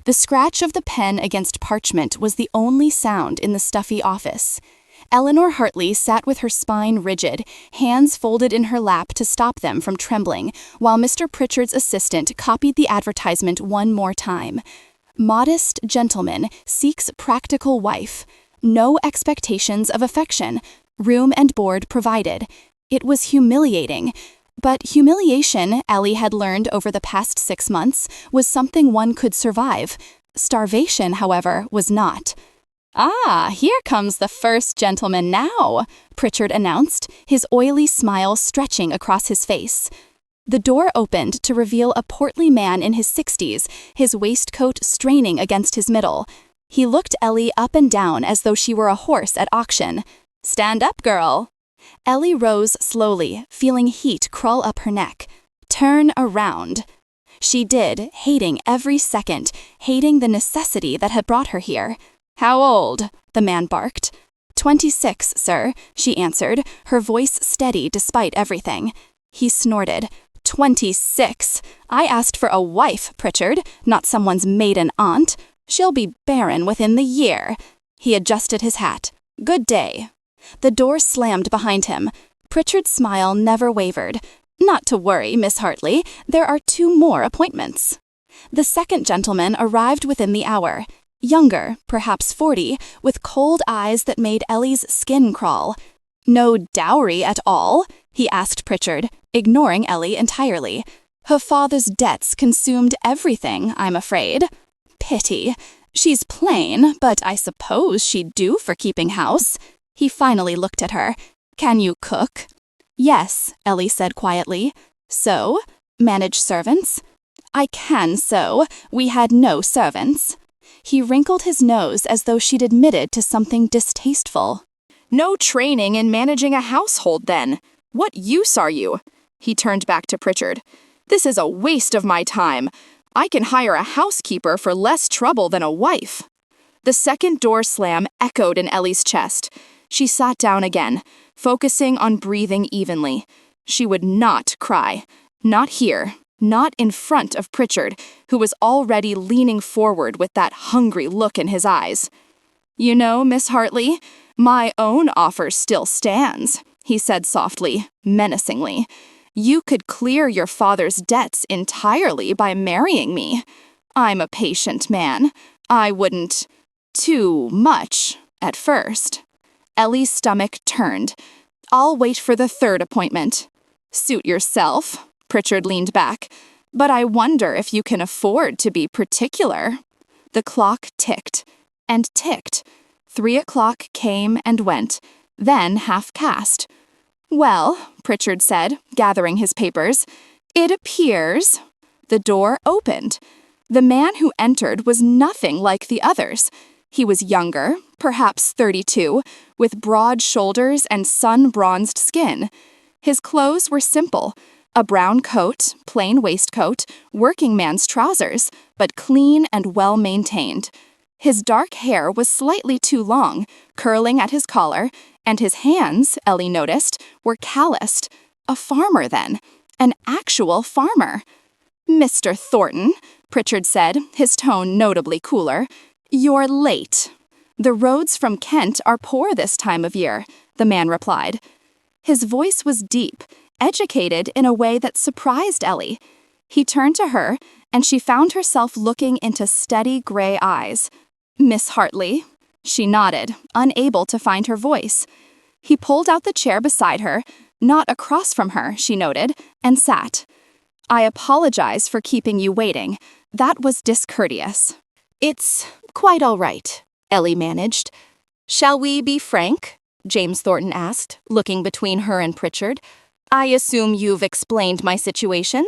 The scratch of the pen against parchment was the only sound in the stuffy office. Eleanor Hartley sat with her spine rigid, hands folded in her lap to stop them from trembling, while Mr. Pritchard's assistant copied the advertisement one more time. Modest gentleman seeks practical wife. No expectations of affection. Room and board provided. It was humiliating. But humiliation, Ellie had learned over the past 6 months, was something one could survive. Starvation, however, was not. "Ah, here comes the first gentleman now," Pritchard announced, his oily smile stretching across his face. The door opened to reveal a portly man in his 60s, his waistcoat straining against his middle. He looked Ellie up and down as though she were a horse at auction. "Stand up, girl." Ellie rose slowly, feeling heat crawl up her neck. "Turn around." She did, hating every second, hating the necessity that had brought her here. "How old?" the man barked. 26, sir," she answered, her voice steady despite everything. He snorted. 26. I asked for a wife, Pritchard, not someone's maiden aunt. She'll be barren within the year." He adjusted his hat. "Good day." The door slammed behind him. Pritchard's smile never wavered. "Not to worry, Miss Hartley. There are 2 more appointments." The second gentleman arrived within the hour. Younger, perhaps 40, with cold eyes that made Ellie's skin crawl. "No dowry at all?" he asked Pritchard, ignoring Ellie entirely. "Her father's debts consumed everything, I'm afraid." "Pity. She's plain, but I suppose she'd do for keeping house." He finally looked at her. "Can you cook?" "Yes," Ellie said quietly. "Sew? Manage servants?" "I can sew. We had no servants." He wrinkled his nose as though she'd admitted to something distasteful. "No training in managing a household, then. What use are you?" He turned back to Pritchard. "This is a waste of my time. I can hire a housekeeper for less trouble than a wife." The second door slam echoed in Ellie's chest. She sat down again, focusing on breathing evenly. She would not cry. Not here. Not in front of Pritchard, who was already leaning forward with that hungry look in his eyes. "You know, Miss Hartley, my own offer still stands," he said softly, menacingly. "You could clear your father's debts entirely by marrying me. I'm a patient man. I wouldn't too much at first." Ellie's stomach turned. "I'll wait for the 3rd appointment." "Suit yourself." Pritchard leaned back. "But I wonder if you can afford to be particular." The clock ticked and ticked. 3 o'clock came and went, then 1/2-cast. "Well," Pritchard said, gathering his papers, "it appears—" The door opened. The man who entered was nothing like the others. He was younger, perhaps 32, with broad shoulders and sun-bronzed skin. His clothes were simple. A brown coat, plain waistcoat, working man's trousers, but clean and well-maintained. His dark hair was slightly too long, curling at his collar, and his hands, Ellie noticed, were calloused. A farmer, then. An actual farmer. "Mr. Thornton," Pritchard said, his tone notably cooler, "you're late." "The roads from Kent are poor this time of year," the man replied. His voice was deep, educated in a way that surprised Ellie. He turned to her, and she found herself looking into steady gray eyes. "Miss Hartley?" She nodded, unable to find her voice. He pulled out the chair beside her, not across from her, she noted, and sat. "I apologize for keeping you waiting. That was discourteous." "It's quite all right," Ellie managed. "Shall we be frank?" James Thornton asked, looking between her and Pritchard. "I assume you've explained my situation?"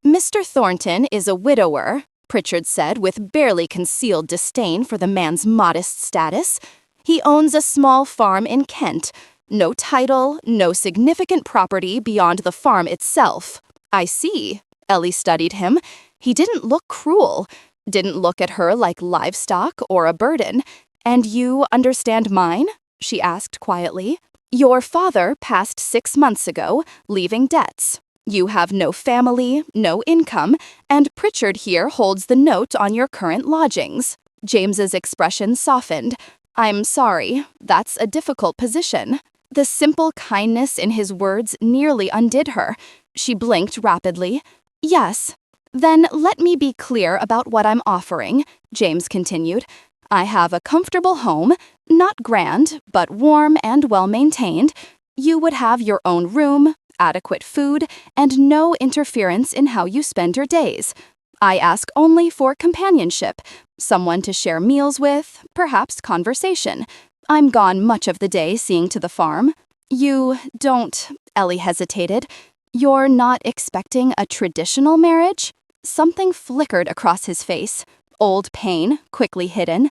"Mr. Thornton is a widower," Pritchard said with barely concealed disdain for the man's modest status. "He owns a small farm in Kent. No title, no significant property beyond the farm itself." "I see." Ellie studied him. He didn't look cruel, didn't look at her like livestock or a burden. "And you understand mine?" she asked quietly. "Your father passed 6 months ago, leaving debts." You have no family, no income, and Pritchard here holds the note on your current lodgings. James's expression softened. I'm sorry, that's a difficult position. The simple kindness in his words nearly undid her. She blinked rapidly. Yes. Then let me be clear about what I'm offering, James continued. I have a comfortable home, not grand, but warm and well-maintained. You would have your own room, adequate food, and no interference in how you spend your days. I ask only for companionship, someone to share meals with, perhaps conversation. I'm gone much of the day seeing to the farm. You don't, Ellie hesitated. You're not expecting a traditional marriage? Something flickered across his face. Old pain, quickly hidden.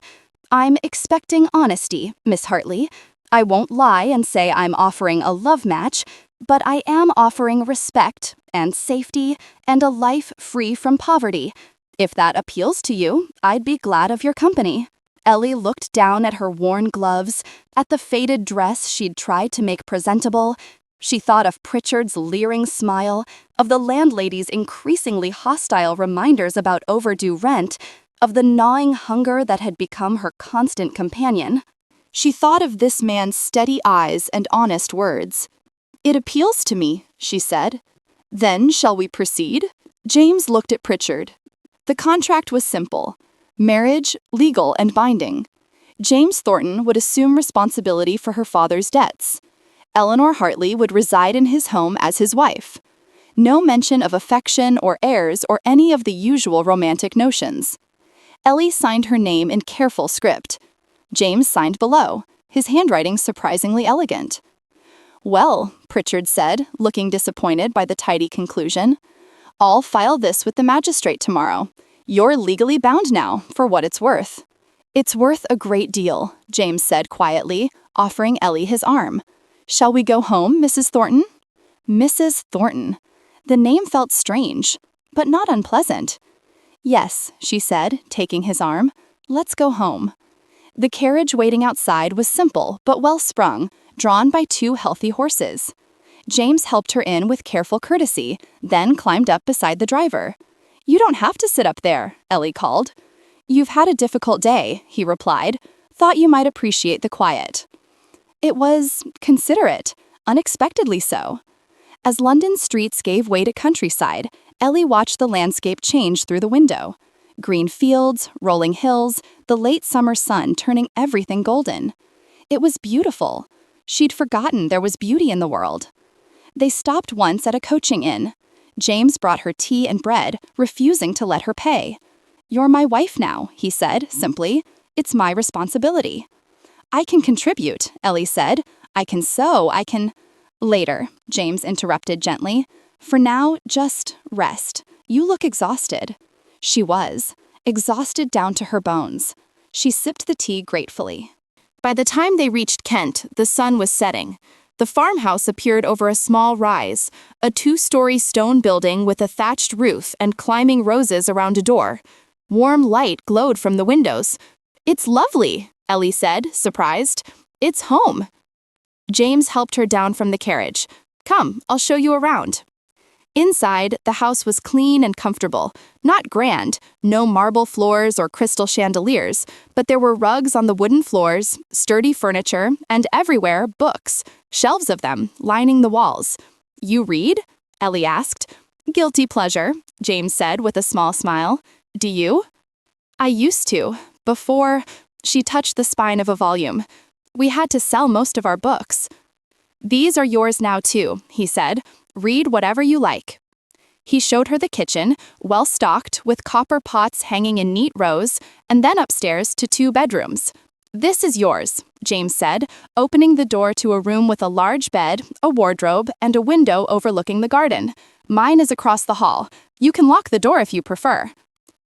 I'm expecting honesty, Miss Hartley. I won't lie and say I'm offering a love match, but I am offering respect and safety and a life free from poverty. If that appeals to you, I'd be glad of your company. Ellie looked down at her worn gloves, at the faded dress she'd tried to make presentable. She thought of Pritchard's leering smile, of the landlady's increasingly hostile reminders about overdue rent, of the gnawing hunger that had become her constant companion. She thought of this man's steady eyes and honest words. It appeals to me, she said. Then shall we proceed? James looked at Pritchard. The contract was simple. Marriage, legal and binding. James Thornton would assume responsibility for her father's debts. Eleanor Hartley would reside in his home as his wife. No mention of affection or heirs or any of the usual romantic notions. Ellie signed her name in careful script. James signed below, his handwriting surprisingly elegant. Well, Pritchard said, looking disappointed by the tidy conclusion, I'll file this with the magistrate tomorrow. You're legally bound now, for what it's worth. It's worth a great deal, James said quietly, offering Ellie his arm. Shall we go home, Mrs. Thornton? Mrs. Thornton. The name felt strange, but not unpleasant. Yes, she said, taking his arm. Let's go home. The carriage waiting outside was simple but well sprung, drawn by 2 healthy horses. James helped her in with careful courtesy, then climbed up beside the driver. You don't have to sit up there, Ellie called. You've had a difficult day, he replied. Thought you might appreciate the quiet. It was considerate, unexpectedly so. As London's streets gave way to countryside, Ellie watched the landscape change through the window. Green fields, rolling hills, the late summer sun turning everything golden. It was beautiful. She'd forgotten there was beauty in the world. They stopped once at a coaching inn. James brought her tea and bread, refusing to let her pay. You're my wife now, he said, simply. It's my responsibility. I can contribute, Ellie said. I can sew, I can... Later, James interrupted gently. For now, just rest. You look exhausted. She was, exhausted down to her bones. She sipped the tea gratefully. By the time they reached Kent, the sun was setting. The farmhouse appeared over a small rise, a 2-story stone building with a thatched roof and climbing roses around a door. Warm light glowed from the windows. It's lovely, Ellie said, surprised. It's home. James helped her down from the carriage. Come, I'll show you around. Inside, the house was clean and comfortable. Not grand, no marble floors or crystal chandeliers, but there were rugs on the wooden floors, sturdy furniture, and everywhere books, shelves of them, lining the walls. You read? Ellie asked. Guilty pleasure, James said with a small smile. Do you? I used to. Before, she touched the spine of a volume. We had to sell most of our books. These are yours now too, he said. Read whatever you like. He showed her the kitchen, well stocked, with copper pots hanging in neat rows, and then upstairs to 2 bedrooms. This is yours, James said, opening the door to a room with a large bed, a wardrobe, and a window overlooking the garden. Mine is across the hall. You can lock the door if you prefer.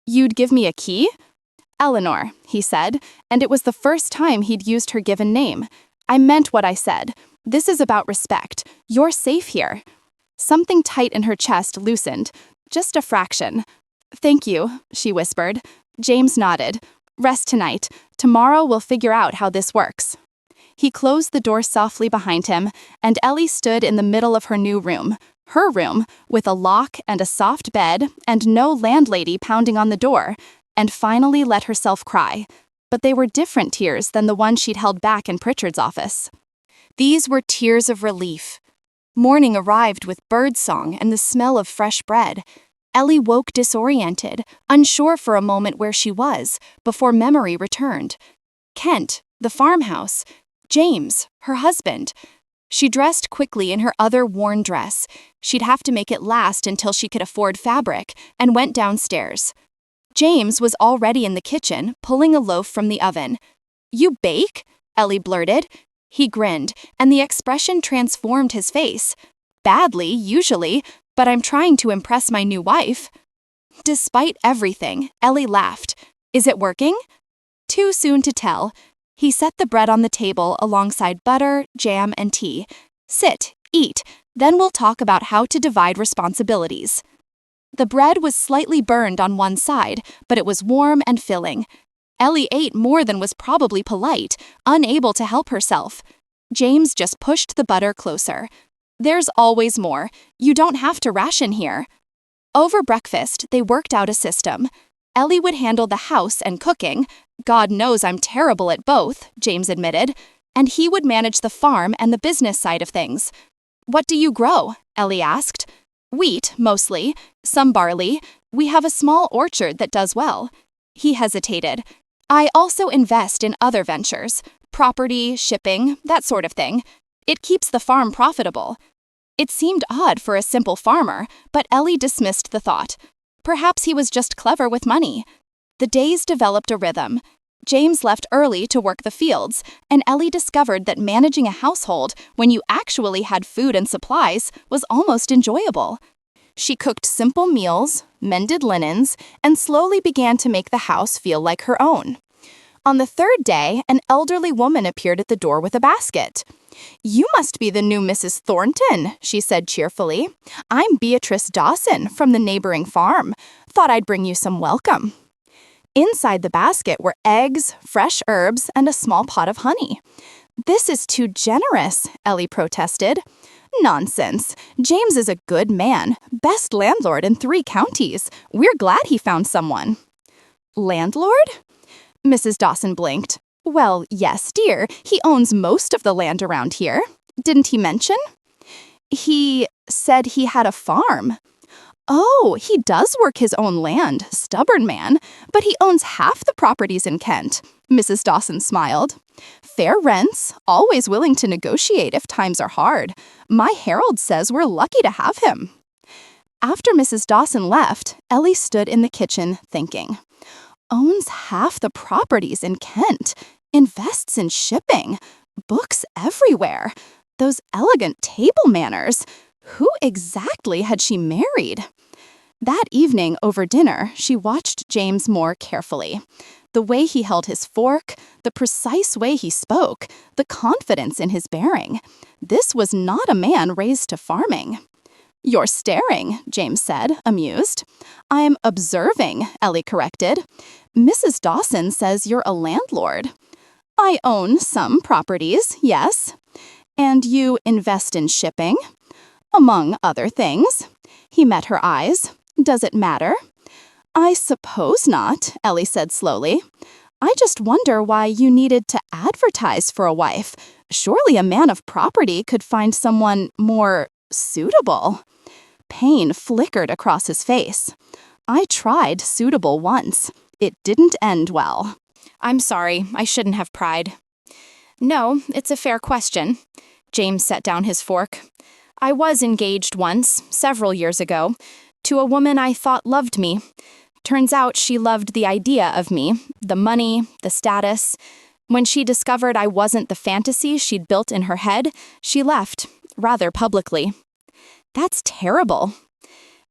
You'd give me a key? Eleanor, he said, and it was the first time he'd used her given name. I meant what I said. This is about respect. You're safe here. Something tight in her chest loosened, just a fraction. Thank you, she whispered. James nodded. Rest tonight. Tomorrow we'll figure out how this works. He closed the door softly behind him, and Ellie stood in the middle of her new room. Her room, with a lock and a soft bed and no landlady pounding on the door, and finally let herself cry. But they were different tears than the ones she'd held back in Pritchard's office. These were tears of relief. Morning arrived with birdsong and the smell of fresh bread. Ellie woke disoriented, unsure for a moment where she was, before memory returned. Kent, the farmhouse. James, her husband. She dressed quickly in her other worn dress. She'd have to make it last until she could afford fabric, and went downstairs. James was already in the kitchen, pulling a loaf from the oven. "You bake?" Ellie blurted. He grinned, and the expression transformed his face. "Badly, usually, but I'm trying to impress my new wife." Despite everything, Ellie laughed. "Is it working?" Too soon to tell. He set the bread on the table alongside butter, jam, and tea. "Sit, eat, then we'll talk about how to divide responsibilities." The bread was slightly burned on one side, but it was warm and filling. Ellie ate more than was probably polite, unable to help herself. James just pushed the butter closer. "There's always more. You don't have to ration here." Over breakfast, they worked out a system. Ellie would handle the house and cooking. "God knows I'm terrible at both," James admitted. And he would manage the farm and the business side of things. "What do you grow?" Ellie asked. "Wheat, mostly. Some barley. We have a small orchard that does well." He hesitated. "I also invest in other ventures. Property, shipping, that sort of thing. It keeps the farm profitable." It seemed odd for a simple farmer, but Ellie dismissed the thought. Perhaps he was just clever with money. The days developed a rhythm. James left early to work the fields, and Ellie discovered that managing a household when you actually had food and supplies was almost enjoyable. She cooked simple meals, mended linens, and slowly began to make the house feel like her own. On the third day, an elderly woman appeared at the door with a basket. "You must be the new Mrs. Thornton," she said cheerfully. "I'm Beatrice Dawson from the neighboring farm. Thought I'd bring you some welcome." Inside the basket were eggs, fresh herbs, and a small pot of honey. "This is too generous," Ellie protested. "Nonsense. James is a good man, best landlord in 3 counties. We're glad he found someone." "Landlord?" Mrs. Dawson blinked. "Well, yes, dear. He owns most of the land around here. Didn't he mention?" "He said he had a farm." "Oh, he does work his own land, stubborn man, but he owns half the properties in Kent." Mrs. Dawson smiled. "Fair rents, always willing to negotiate if times are hard. My Herald says we're lucky to have him." After Mrs. Dawson left, Ellie stood in the kitchen thinking. Owns half the properties in Kent, invests in shipping, books everywhere, those elegant table manners. Who exactly had she married? That evening over dinner, she watched James more carefully. The way he held his fork, the precise way he spoke, the confidence in his bearing. This was not a man raised to farming. "You're staring," James said, amused. "I'm observing," Ellie corrected. "Mrs. Dawson says you're a landlord." "I own some properties, yes." "And you invest in shipping?" "Among other things." He met her eyes. "Does it matter?" "I suppose not," Ellie said slowly. "I just wonder why you needed to advertise for a wife. Surely a man of property could find someone more suitable." Pain flickered across his face. "I tried suitable once. It didn't end well." "I'm sorry, I shouldn't have pried." "No, it's a fair question." James set down his fork. "I was engaged once, several years ago, to a woman I thought loved me. Turns out she loved the idea of me, the money, the status. When she discovered I wasn't the fantasy she'd built in her head, she left, rather publicly." "That's terrible."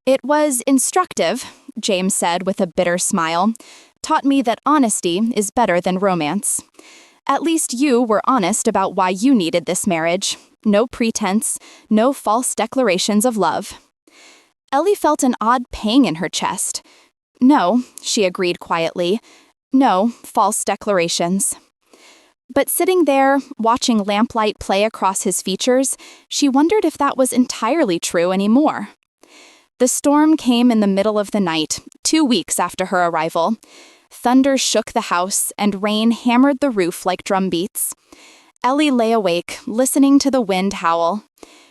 "It was instructive," James said with a bitter smile. "Taught me that honesty is better than romance. At least you were honest about why you needed this marriage. No pretense, no false declarations of love." Ellie felt an odd pang in her chest. "No," she agreed quietly. "No false declarations." But sitting there, watching lamplight play across his features, she wondered if that was entirely true anymore. The storm came in the middle of the night, 2 weeks after her arrival. Thunder shook the house, and rain hammered the roof like drum beats. Ellie lay awake, listening to the wind howl.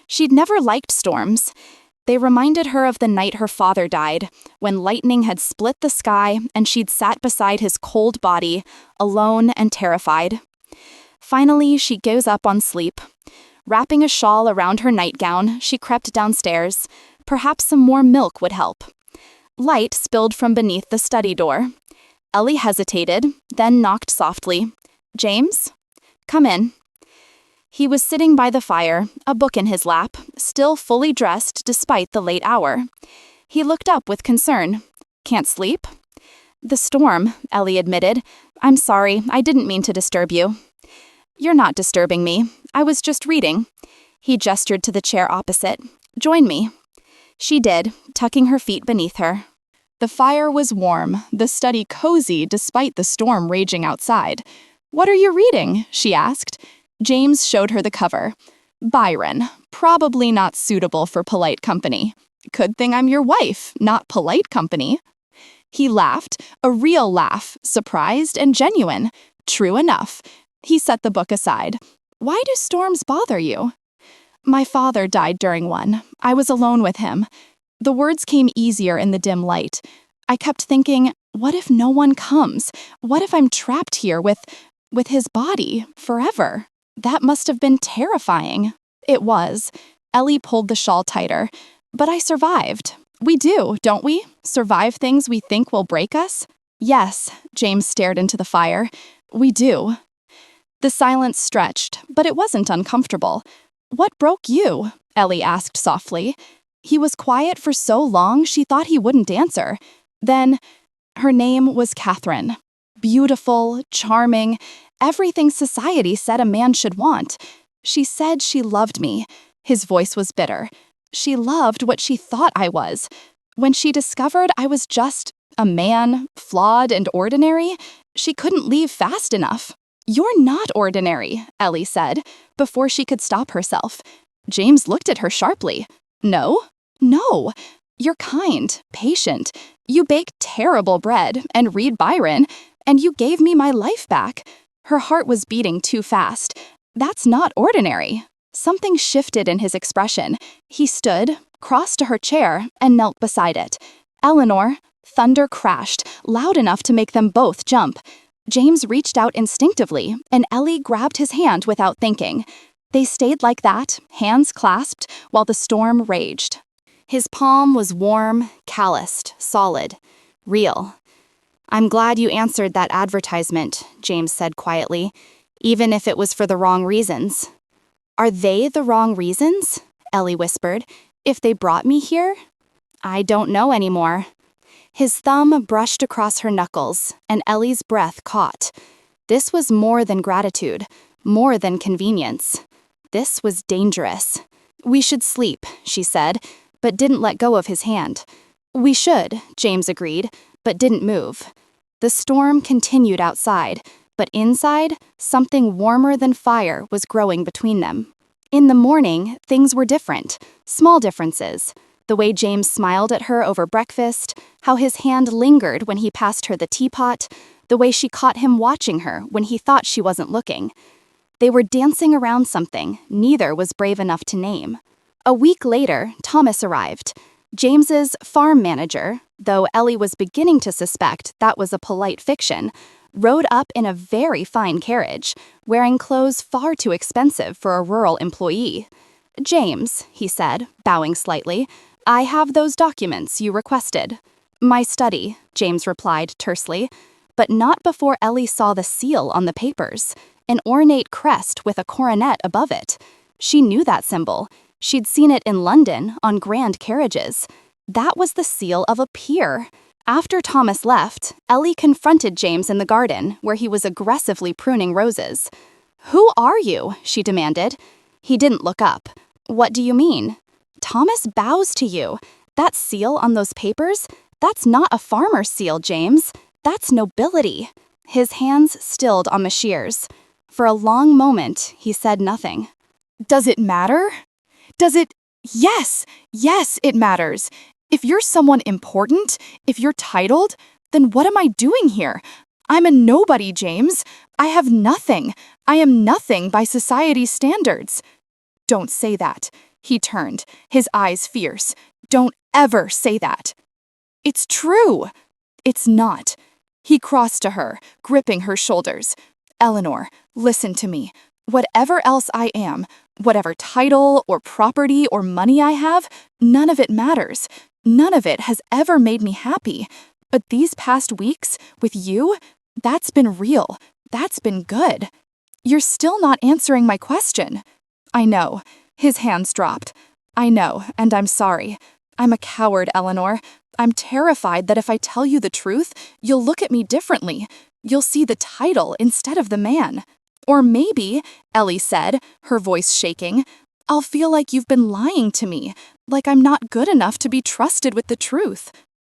She'd never liked storms. They reminded her of the night her father died, when lightning had split the sky and she'd sat beside his cold body, alone and terrified. Finally, she goes up on sleep. Wrapping a shawl around her nightgown, she crept downstairs. Perhaps some more milk would help. Light spilled from beneath the study door. Ellie hesitated, then knocked softly. "James? Come in." He was sitting by the fire, a book in his lap, still fully dressed despite the late hour. He looked up with concern. "Can't sleep?" "The storm," Ellie admitted. "I'm sorry, I didn't mean to disturb you." "You're not disturbing me. I was just reading." He gestured to the chair opposite. "Join me." She did, tucking her feet beneath her. The fire was warm, the study cozy despite the storm raging outside. "What are you reading?" she asked. James showed her the cover. "Byron, probably not suitable for polite company. Good thing I'm your wife, not polite company." He laughed, a real laugh, surprised and genuine. True enough. He set the book aside. "Why do storms bother you?" "My father died during one. I was alone with him." The words came easier in the dim light. "I kept thinking, what if no one comes? What if I'm trapped here with his body, forever? That must have been terrifying." It was. Ellie pulled the shawl tighter. "But I survived. We do, don't we? Survive things we think will break us?" "Yes," James stared into the fire. "We do." The silence stretched, but it wasn't uncomfortable. "What broke you?" Ellie asked softly. He was quiet for so long she thought he wouldn't answer. Then, her name was Catherine. Beautiful, charming, everything society said a man should want. She said she loved me. His voice was bitter. She loved what she thought I was. When she discovered I was just a man, flawed and ordinary, she couldn't leave fast enough. "You're not ordinary," Ellie said, before she could stop herself. James looked at her sharply. "No? No. You're kind, patient. You bake terrible bread and read Byron, and you gave me my life back." Her heart was beating too fast. "That's not ordinary." Something shifted in his expression. He stood, crossed to her chair, and knelt beside it. "Eleanor." Thunder crashed, loud enough to make them both jump. James reached out instinctively, and Ellie grabbed his hand without thinking. They stayed like that, hands clasped, while the storm raged. His palm was warm, calloused, solid, real. "I'm glad you answered that advertisement," James said quietly, "even if it was for the wrong reasons." "Are they the wrong reasons?" Ellie whispered. "If they brought me here?" "I don't know anymore." His thumb brushed across her knuckles, and Ellie's breath caught. This was more than gratitude, more than convenience. This was dangerous. "We should sleep," she said, but didn't let go of his hand. "We should," James agreed, but didn't move. The storm continued outside, but inside, something warmer than fire was growing between them. In the morning, things were different, small differences. The way James smiled at her over breakfast, how his hand lingered when he passed her the teapot, the way she caught him watching her when he thought she wasn't looking. They were dancing around something neither was brave enough to name. A week later, Thomas arrived. James's farm manager, though Ellie was beginning to suspect that was a polite fiction, rode up in a very fine carriage, wearing clothes far too expensive for a rural employee. "James," he said, bowing slightly, "I have those documents you requested." "My study," James replied tersely, but not before Ellie saw the seal on the papers, an ornate crest with a coronet above it. She knew that symbol. She'd seen it in London on grand carriages. That was the seal of a peer. After Thomas left, Ellie confronted James in the garden, where he was aggressively pruning roses. "Who are you?" she demanded. He didn't look up. "What do you mean?" "Thomas bows to you. That seal on those papers, that's not a farmer's seal, James. That's nobility." His hands stilled on the shears. For a long moment, he said nothing. Does it matter? Yes, it matters. If you're someone important, if you're titled, then what am I doing here? I'm a nobody, James. I have nothing. I am nothing by society's standards. Don't say that. He turned, his eyes fierce. Don't ever say that. It's true. It's not. He crossed to her, gripping her shoulders. Eleanor, listen to me. Whatever else I am, whatever title or property or money I have, none of it matters. None of it has ever made me happy. But these past weeks, with you, that's been real. That's been good. You're still not answering my question. I know. His hands dropped. I know, and I'm sorry. I'm a coward, Eleanor. I'm terrified that if I tell you the truth, you'll look at me differently. You'll see the title instead of the man. Or maybe, Ellie said, her voice shaking, I'll feel like you've been lying to me, like I'm not good enough to be trusted with the truth.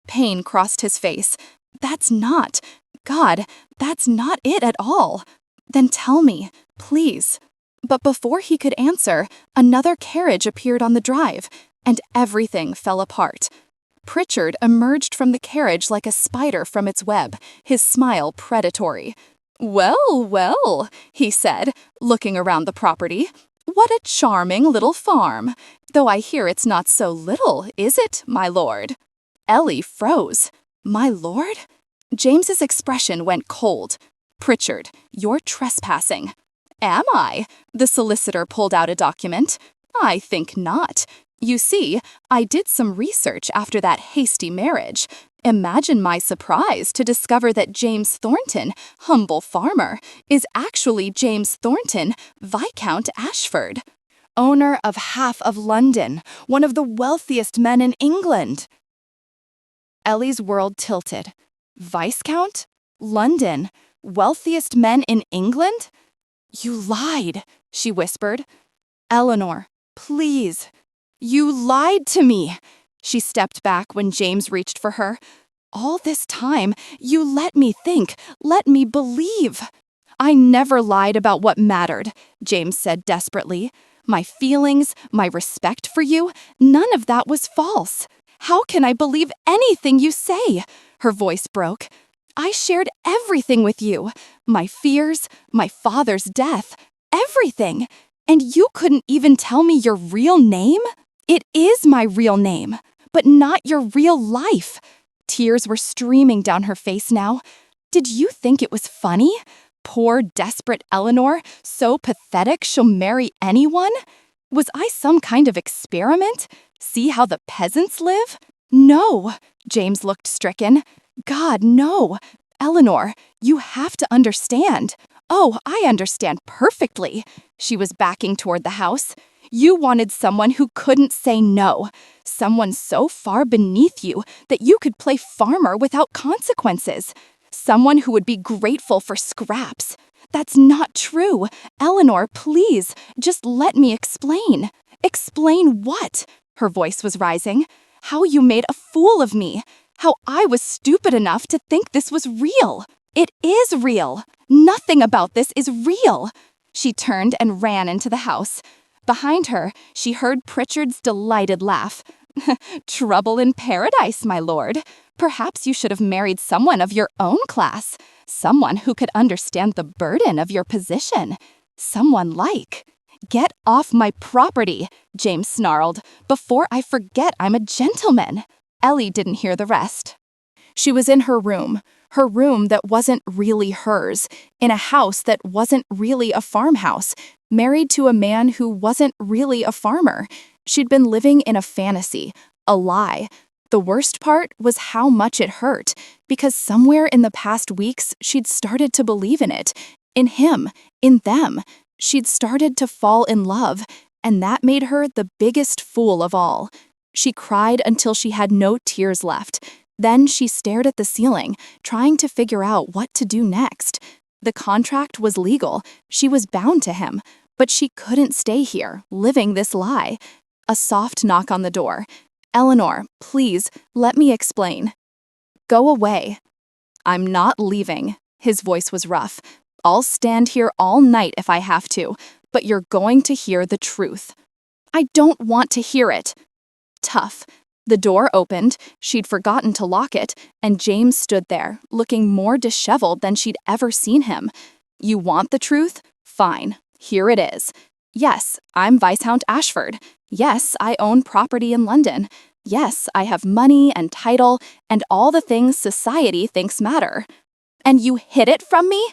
Pain crossed his face. That's not it at all. Then tell me, please. But before he could answer, another carriage appeared on the drive, and everything fell apart. Pritchard emerged from the carriage like a spider from its web, his smile predatory. Well, well, he said, looking around the property. What a charming little farm. Though I hear it's not so little, is it, my lord? Ellie froze. My lord? James's expression went cold. Pritchard, you're trespassing. Am I? The solicitor pulled out a document. I think not. You see, I did some research after that hasty marriage. Imagine my surprise to discover that James Thornton, humble farmer, is actually James Thornton, Viscount Ashford, owner of half of London, one of the wealthiest men in England. Ellie's world tilted. Viscount? London? Wealthiest men in England? You lied, she whispered. Eleanor, please. You lied to me. She stepped back when James reached for her. All this time, you let me think, let me believe. I never lied about what mattered, James said desperately. My feelings, my respect for you, none of that was false. How can I believe anything you say? Her voice broke. I shared everything with you. My fears, my father's death, everything. And you couldn't even tell me your real name? It is my real name, but not your real life. Tears were streaming down her face now. Did you think it was funny? Poor, desperate Eleanor, so pathetic she'll marry anyone? Was I some kind of experiment? See how the peasants live? No, James looked stricken. God, no. Eleanor, you have to understand. Oh, I understand perfectly. She was backing toward the house. You wanted someone who couldn't say no. Someone so far beneath you that you could play farmer without consequences. Someone who would be grateful for scraps. That's not true. Eleanor, please, just let me explain. Explain what? Her voice was rising. How you made a fool of me. How I was stupid enough to think this was real. It is real. Nothing about this is real. She turned and ran into the house. Behind her, she heard Pritchard's delighted laugh. Trouble in paradise, my lord. Perhaps you should have married someone of your own class. Someone who could understand the burden of your position. Someone like... Get off my property, James snarled, before I forget I'm a gentleman. Ellie didn't hear the rest. She was in her room that wasn't really hers, in a house that wasn't really a farmhouse, married to a man who wasn't really a farmer. She'd been living in a fantasy, a lie. The worst part was how much it hurt, because somewhere in the past weeks she'd started to believe in it, in him, in them. She'd started to fall in love, and that made her the biggest fool of all. She cried until she had no tears left. Then she stared at the ceiling, trying to figure out what to do next. The contract was legal. She was bound to him, but she couldn't stay here, living this lie. A soft knock on the door. Eleanor, please, let me explain. Go away. I'm not leaving. His voice was rough. I'll stand here all night if I have to, but you're going to hear the truth. I don't want to hear it. Tough. The door opened, she'd forgotten to lock it, and James stood there, looking more disheveled than she'd ever seen him. You want the truth? Fine. Here it is. Yes, I'm Viscount Ashford. Yes, I own property in London. Yes, I have money and title and all the things society thinks matter. And you hid it from me?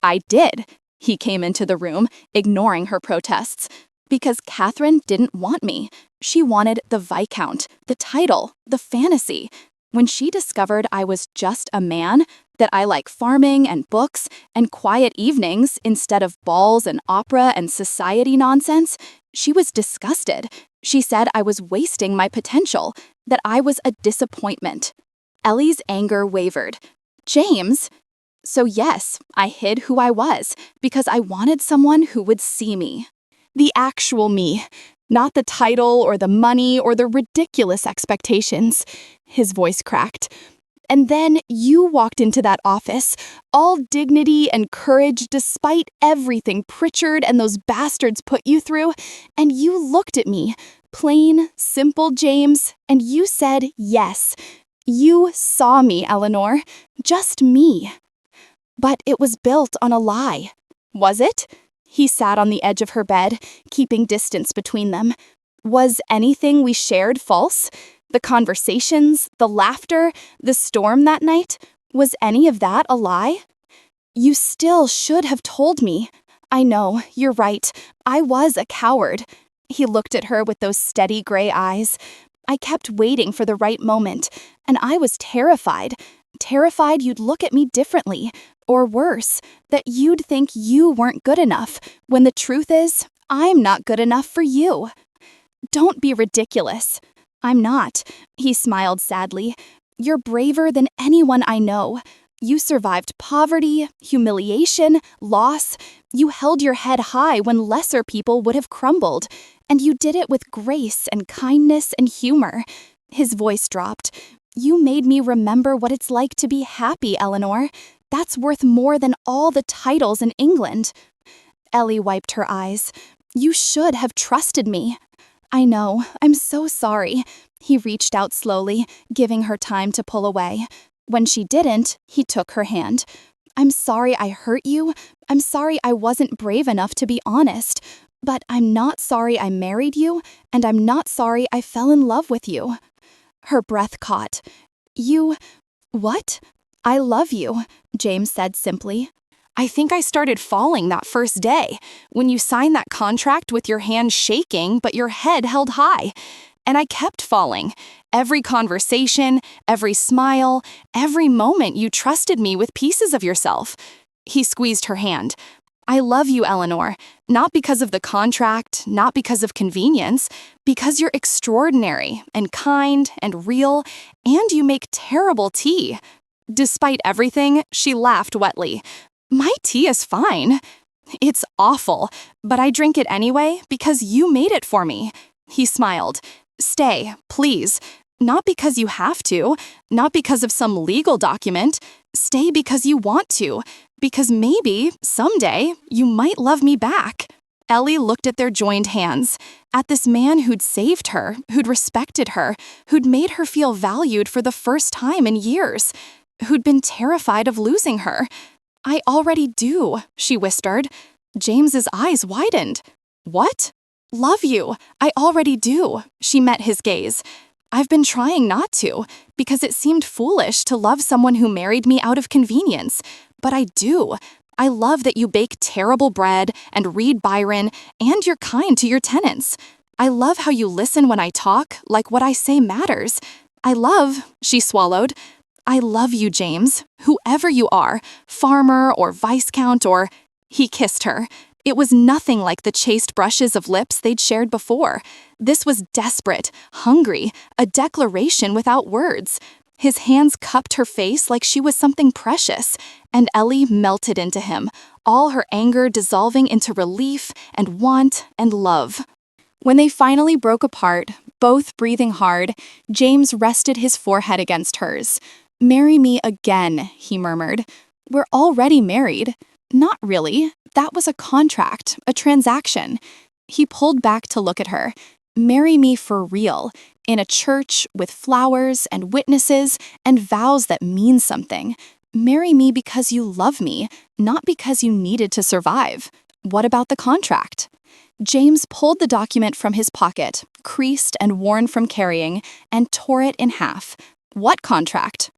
I did. He came into the room, ignoring her protests. Because Catherine didn't want me. She wanted the Viscount, the title, the fantasy. When she discovered I was just a man, that I like farming and books and quiet evenings instead of balls and opera and society nonsense, she was disgusted. She said I was wasting my potential, that I was a disappointment. Ellie's anger wavered. James? So yes, I hid who I was because I wanted someone who would see me. The actual me, not the title or the money or the ridiculous expectations. His voice cracked. And then you walked into that office, all dignity and courage despite everything Pritchard and those bastards put you through, and you looked at me, plain, simple James, and you said yes. You saw me, Eleanor. Just me. But it was built on a lie. Was it? He sat on the edge of her bed, keeping distance between them. Was anything we shared false? The conversations, the laughter, the storm that night? Was any of that a lie? You still should have told me. I know, you're right. I was a coward. He looked at her with those steady gray eyes. I kept waiting for the right moment, and I was terrified. Terrified you'd look at me differently. Or worse, that you'd think you weren't good enough, when the truth is, I'm not good enough for you. Don't be ridiculous. I'm not. He smiled sadly. You're braver than anyone I know. You survived poverty, humiliation, loss. You held your head high when lesser people would have crumbled. And you did it with grace and kindness and humor. His voice dropped. You made me remember what it's like to be happy, Eleanor. That's worth more than all the titles in England. Ellie wiped her eyes. You should have trusted me. I know. I'm so sorry. He reached out slowly, giving her time to pull away. When she didn't, he took her hand. I'm sorry I hurt you. I'm sorry I wasn't brave enough to be honest. But I'm not sorry I married you, and I'm not sorry I fell in love with you. Her breath caught. You... what? I love you, James said simply. I think I started falling that first day, when you signed that contract with your hand shaking but your head held high. And I kept falling. Every conversation, every smile, every moment you trusted me with pieces of yourself. He squeezed her hand. I love you, Eleanor, not because of the contract, not because of convenience, because you're extraordinary and kind and real, and you make terrible tea. Despite everything, she laughed wetly. My tea is fine. It's awful, but I drink it anyway because you made it for me. He smiled. Stay, please. Not because you have to, not because of some legal document. Stay because you want to, because maybe, someday, you might love me back. Ellie looked at their joined hands, at this man who'd saved her, who'd respected her, who'd made her feel valued for the first time in years, who'd been terrified of losing her. I already do, she whispered. James's eyes widened. What? Love you. I already do. She met his gaze. I've been trying not to, because it seemed foolish to love someone who married me out of convenience. But I do. I love that you bake terrible bread and read Byron, and you're kind to your tenants. I love how you listen when I talk, like what I say matters. I love, she swallowed. I love you, James, whoever you are, farmer or viscount or... He kissed her. It was nothing like the chaste brushes of lips they'd shared before. This was desperate, hungry, a declaration without words. His hands cupped her face like she was something precious, and Ellie melted into him, all her anger dissolving into relief and want and love. When they finally broke apart, both breathing hard, James rested his forehead against hers. Marry me again, he murmured. We're already married. Not really. That was a contract, a transaction. He pulled back to look at her. Marry me for real, in a church with flowers and witnesses and vows that mean something. Marry me because you love me, not because you needed to survive. What about the contract? James pulled the document from his pocket, creased and worn from carrying, and tore it in half. What contract?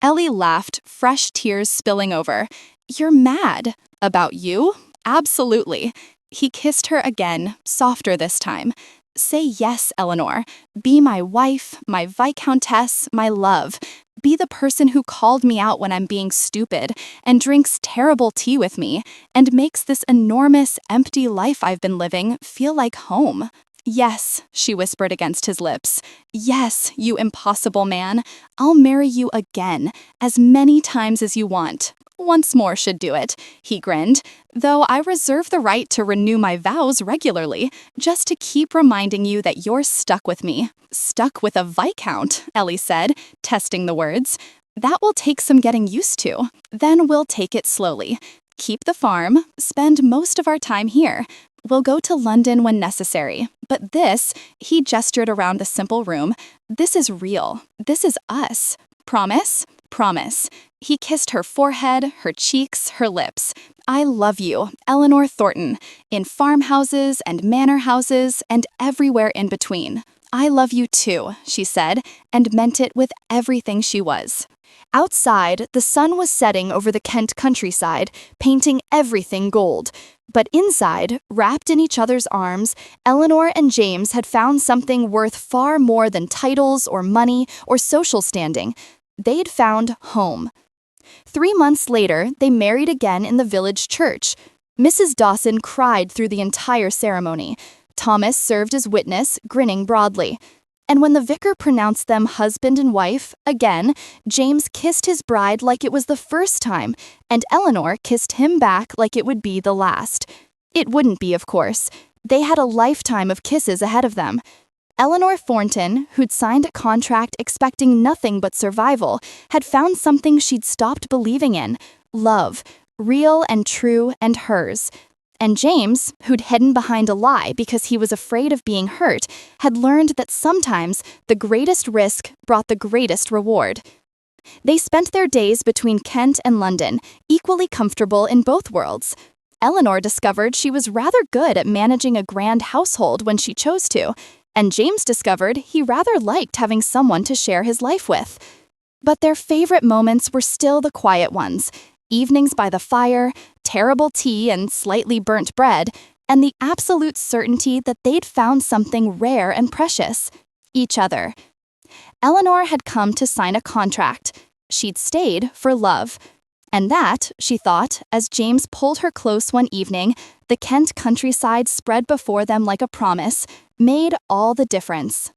Ellie laughed, fresh tears spilling over. You're mad. About you? Absolutely. He kissed her again, softer this time. Say yes, Eleanor. Be my wife, my viscountess, my love. Be the person who called me out when I'm being stupid and drinks terrible tea with me and makes this enormous, empty life I've been living feel like home. Yes, she whispered against his lips. Yes, you impossible man. I'll marry you again, as many times as you want. Once more should do it, he grinned, though I reserve the right to renew my vows regularly, just to keep reminding you that you're stuck with me. Stuck with a viscount, Ellie said, testing the words. That will take some getting used to. Then we'll take it slowly. Keep the farm, spend most of our time here. We'll go to London when necessary. But this, he gestured around the simple room, this is real. This is us. Promise? Promise. He kissed her forehead, her cheeks, her lips. I love you, Eleanor Thornton, in farmhouses and manor houses and everywhere in between. I love you too, she said, and meant it with everything she was. Outside, the sun was setting over the Kent countryside, painting everything gold. But inside, wrapped in each other's arms, Eleanor and James had found something worth far more than titles or money or social standing. They'd found home. 3 months later, they married again in the village church. Mrs. Dawson cried through the entire ceremony. Thomas served as witness, grinning broadly. And when the vicar pronounced them husband and wife, again, James kissed his bride like it was the first time, and Eleanor kissed him back like it would be the last. It wouldn't be, of course. They had a lifetime of kisses ahead of them. Eleanor Thornton, who'd signed a contract expecting nothing but survival, had found something she'd stopped believing in: love, real and true and hers. And James, who'd hidden behind a lie because he was afraid of being hurt, had learned that sometimes the greatest risk brought the greatest reward. They spent their days between Kent and London, equally comfortable in both worlds. Eleanor discovered she was rather good at managing a grand household when she chose to, and James discovered he rather liked having someone to share his life with. But their favorite moments were still the quiet ones: evenings by the fire, terrible tea and slightly burnt bread, and the absolute certainty that they'd found something rare and precious: each other. Eleanor had come to sign a contract. She'd stayed for love. And that, she thought, as James pulled her close one evening, the Kent countryside spread before them like a promise, made all the difference.